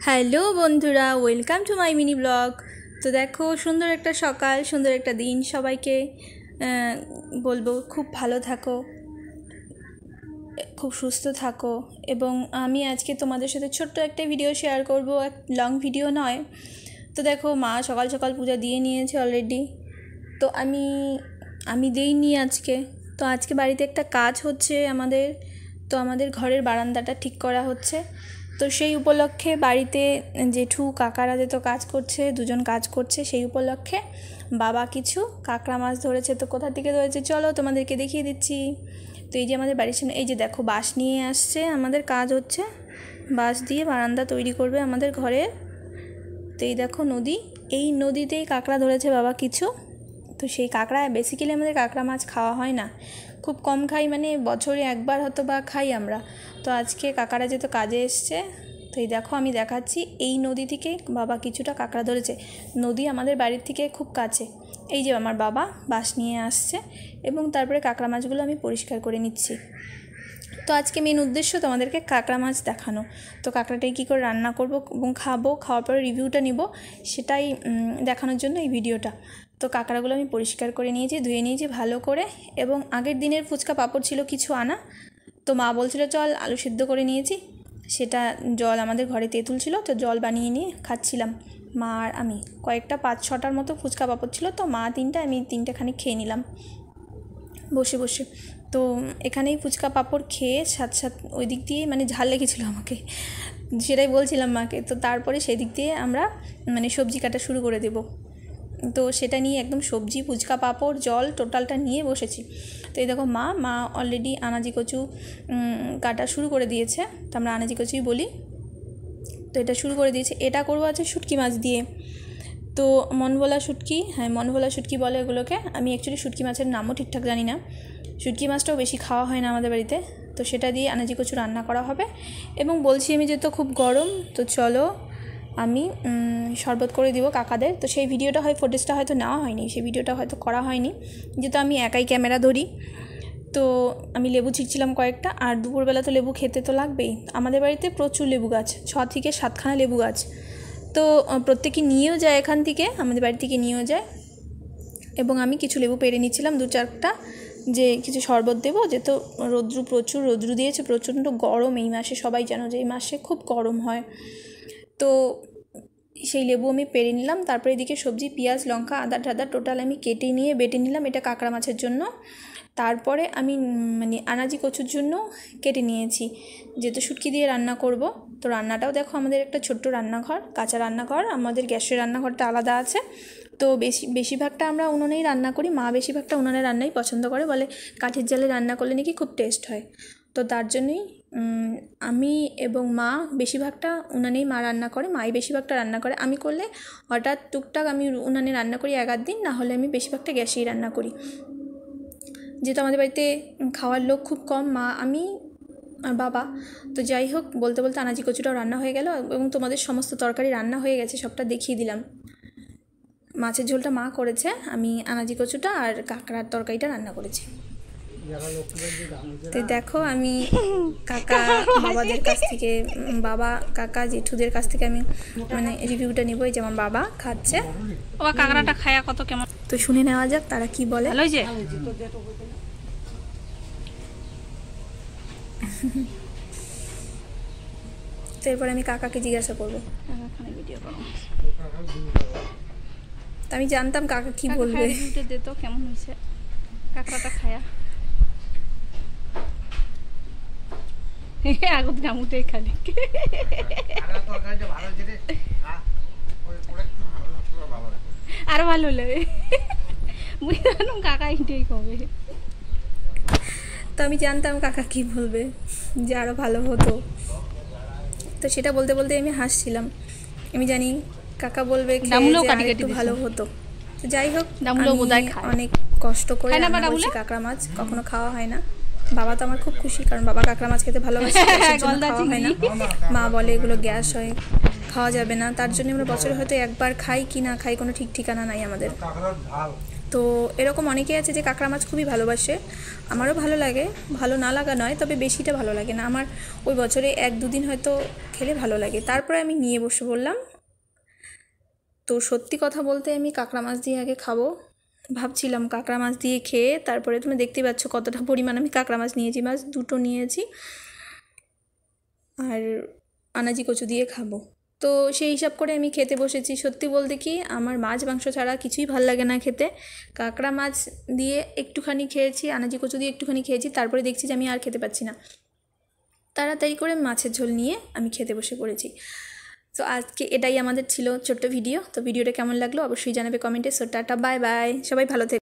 Hello বন্ধুরা, welcome to my mini blog. তো দেখো, সুন্দর একটা সকাল, সুন্দর একটা দিন। সবাইকে বলবো খুব ভালো থাকো, খুব সুস্থ থাকো। এবং আমি আজকে তোমাদের সাথে ছোট্ট একটা ভিডিও শেয়ার করব, এক লং ভিডিও নয়। তো দেখো, মা সকাল সকাল পূজা দিয়ে নিয়েছে অলরেডি। তো আমি দিইনি আজকে। তো আজকে বাড়িতে একটা কাজ হচ্ছে আমাদের। তো আমাদের ঘরের বারান্দাটা ঠিক করা হচ্ছে। তো সেই উপলক্ষে বাড়িতে জেঠু কাকারা তো কাজ করছে, দুজন কাজ করছে। সেই উপলক্ষে বাবা কিছু কাঁকড়া মাছ ধরেছে। তো কোথা থেকে ধরেছে চলো তোমাদেরকে দেখিয়ে দিচ্ছি। তো এই যে আমাদের বাড়ির সামনে, এই যে দেখো, বাঁশ নিয়ে আসছে। আমাদের কাজ হচ্ছে, বাঁশ দিয়ে বারান্দা তৈরি করবে আমাদের ঘরে। তো এই দেখো নদী, এই নদীতেই কাঁকড়া ধরেছে বাবা কিছু। তো সেই কাঁকড়া, বেসিক্যালি আমাদের কাঁকড়া মাছ খাওয়া হয় না, খুব কম খাই, মানে বছরে একবার হয়তো বা খাই আমরা। তো আজকে কাকারা যেহেতু কাজে এসছে, তো এই দেখো আমি দেখাচ্ছি, এই নদী থেকে বাবা কিছুটা কাঁকড়া ধরেছে। নদী আমাদের বাড়ির থেকে খুব কাছে। এই যে আমার বাবা বাঁশ নিয়ে আসছে এবং তারপরে কাঁকড়া মাছগুলো আমি পরিষ্কার করে নিচ্ছি। তো আজকে মেন উদ্দেশ্য তোমাদেরকে কাঁকড়া মাছ দেখানো। তো কাঁকড়াটাই কী করে রান্না করব এবং খাওয়ার পরে রিভিউটা নিব, সেটাই দেখানোর জন্য এই ভিডিওটা। তো কাঁকড়াগুলো আমি পরিষ্কার করে নিয়েছি, ধুয়ে নিয়েছি ভালো করে। এবং আগের দিনের ফুচকা পাঁপড় ছিল কিছু আনা। তো মা বলছিল চল আলু সিদ্ধ করে নিয়েছি, সেটা জল আমাদের ঘরে তেঁতুল ছিল, তো জল বানিয়ে নিয়ে খাচ্ছিলাম মা আর আমি। কয়েকটা 5-6টার মতো ফুচকা পাঁপড় ছিল, তো মা 3টা, আমি 3টেখানি খেয়ে নিলাম বসে বসে। তো এখানেই ফুচকা পাঁপড় খেয়ে সাথ ওই দিক দিয়ে মানে ঝাল লেগেছিলো আমাকে, সেটাই বলছিলাম মাকে। তো তারপরে সেই দিক দিয়ে আমরা মানে সবজি কাটা শুরু করে দেব। তো সেটা নিয়ে একদম সবজি, ফুচকা পাঁপড়, জল টোটালটা নিয়ে বসেছি। তো এই দেখো মা অলরেডি আনাজি কচু কাটা শুরু করে দিয়েছে। তো আমরা আনাজি কচুই বলি। তো এটা শুরু করে দিয়েছে। এটা করবো আছে শুটকি মাছ দিয়ে। তো মনভোলা শুটকি, হ্যাঁ মনভোলা শুটকি বলে এগুলোকে। আমি অ্যাকচুয়ালি শুটকি মাছের নামও ঠিকঠাক জানি না। শুটকি মাছটাও বেশি খাওয়া হয় না আমাদের বাড়িতে। তো সেটা দিয়ে আনাজি কচু রান্না করা হবে। এবং বলছি আমি যেহেতু খুব গরম, তো চলো আমি শরবত করে দিব কাকাদের। তো সেই ভিডিওটা ফুটেজটা হয়তো নেওয়া হয়নি, সেই ভিডিওটা হয়তো করা হয়নি, যেহেতু আমি একাই ক্যামেরা ধরি। তো আমি লেবু ছিঁড়ছিলাম কয়েকটা, আর দুপুরবেলা তো লেবু খেতে তো লাগবেই। আমাদের বাড়িতে প্রচুর লেবু গাছ, 6 থেকে 7খানা লেবু গাছ। তো প্রত্যেকে নিয়েও যায়, এখান থেকে আমাদের বাড়ি থেকে নিয়েও যায়। এবং আমি কিছু লেবু পেরে নিচ্ছিলাম 2-4টা, যে কিছু শরবত দেবো। যেহেতু প্রচুর রৌদ্র দিয়েছে, প্রচণ্ড গরম এই মাসে, সবাই জানো যে এই মাসে খুব গরম হয়। তো সেই লেবু আমি পেরে নিলাম। তারপরে এদিকে সবজি, পেঁয়াজ, লঙ্কা, আদা টাদা টোটাল আমি কেটে নিয়ে বেটে নিলাম, এটা কাঁকড়া মাছের জন্য। তারপরে আমি মানে আনাজি কচুর জন্য কেটে নিয়েছি, যেহেতু শুটকি দিয়ে রান্না করব। তো রান্নাটাও দেখো, আমাদের একটা ছোট্ট রান্নাঘর, কাঁচা রান্নাঘর, আমাদের গ্যাসের রান্নাঘরটা আলাদা আছে। তো বেশিরভাগটা আমরা উনুনেই রান্না করি। মা বেশিরভাগটা উনুনে রান্নাই পছন্দ করে, বলে কাঠের জালে রান্না করলে নাকি খুব টেস্ট হয়। তো তার জন্যই আমি এবং মা বেশিরভাগটা উনানেই মা রান্না করে, মাই বেশিরভাগটা রান্না করে। আমি করলে হঠাৎ টুকটাক আমি উনানে রান্না করি 1-8 দিন, না হলে আমি বেশিরভাগটা গ্যাসেই রান্না করি। যেহেতু আমাদের বাড়িতে খাওয়ার লোক খুব কম, মা, আমি আর বাবা। তো যাই হোক, বলতে বলতে আনাজি কচুটাও রান্না হয়ে গেল এবং তোমাদের সমস্ত তরকারি রান্না হয়ে গেছে, সবটা দেখিয়ে দিলাম। মাছের ঝোলটা মা করেছে, আমি আনাজি কচুটা আর কাঁকড়ার তরকারিটা রান্না করেছি। তো দেখো, আমি কাকা বাবাদের কাছ থেকে, বাবা কাকা জেঠুদের কাছ থেকে আমি মানে রিভিউটা নিব। এই যেমন বাবা খাচ্ছে, ওবা কাঁকড়াটা খায়া কত কেমন, তো শুনে নেওয়া যাক তারা কি বলে। ভালো যে তো এরপর আমি কাকাকে জিজ্ঞাসা করবো। ভিডিও করো, তো আমি জানতাম কাকা কি বলবে। দে তো কেমন হয়েছে কাঁকড়াটা খায়া। আগত গামুটাই খালি আরো ভালো লাগে, বুঝতে পারলাম কাকা এটাই কবে। তো আমি জানতাম কাকা কি বলবে, যে আরও ভালো হতো। তো সেটা বলতে বলতে আমি হাসছিলাম। আমি জানি কাকা বলবে একটু ভালো হতো। তো যাই হোক, অনেক কষ্ট করে রান্না করছি কাঁকড়া মাছ, কখনো খাওয়া হয় না। বাবা তো আমার খুব খুশি, কারণ বাবা কাঁকড়া মাছ খেতে ভালোবাসে, খাওয়া হয় না। মা বলে এগুলো গ্যাস হয়, খাওয়া যাবে না। তার জন্য আমরা বছরে হয়তো একবার খাই কি না খাই কোনো ঠিক ঠিকানা নাই আমাদের। তো এরকম অনেকেই আছে যে কাঁকড়া মাছ খুবই ভালোবাসে, আমারও ভালো লাগে, ভালো না লাগা নয়, তবে বেশিটা ভালো লাগে না আমার। ওই বছরে 1-2 দিন হয়তো খেলে ভালো লাগে, তারপরে আমি নিয়ে বসে বললাম। তো সত্যি কথা বলতে আমি কাঁকড়া মাছ দিয়ে আগে খাবো ভাবছিলাম, কাঁকড়া মাছ দিয়ে খেয়ে তারপরে তুমি দেখতেই পাচ্ছ কতটা পরিমাণ আমি কাঁকড়া মাছ নিয়েছি, মাছ 2টো নিয়েছি, আর আনাজি কচু দিয়ে খাবো। তো সেই হিসাব করে আমি খেতে বসেছি। সত্যি বলতে কি আমার মাছ মাংস ছাড়া কিছুই ভাল লাগে না খেতে। কাঁকড়া মাছ দিয়ে একটুখানি খেয়েছি, আনাজি কচু দিয়ে একটুখানি খেয়েছি, তারপরে দেখছি যে আমি আর খেতে পাচ্ছি না, তাড়াতাড়ি করে মাছের ঝোল নিয়ে আমি খেতে বসে পড়েছি। তো আজকে এটাই আমাদের ছিল ছোট্ট ভিডিও। তো ভিডিওটা কেমন লাগলো অবশ্যই জানাবে কমেন্টে। সো টাটা, বাই বাই, সবাই ভালো থেকো।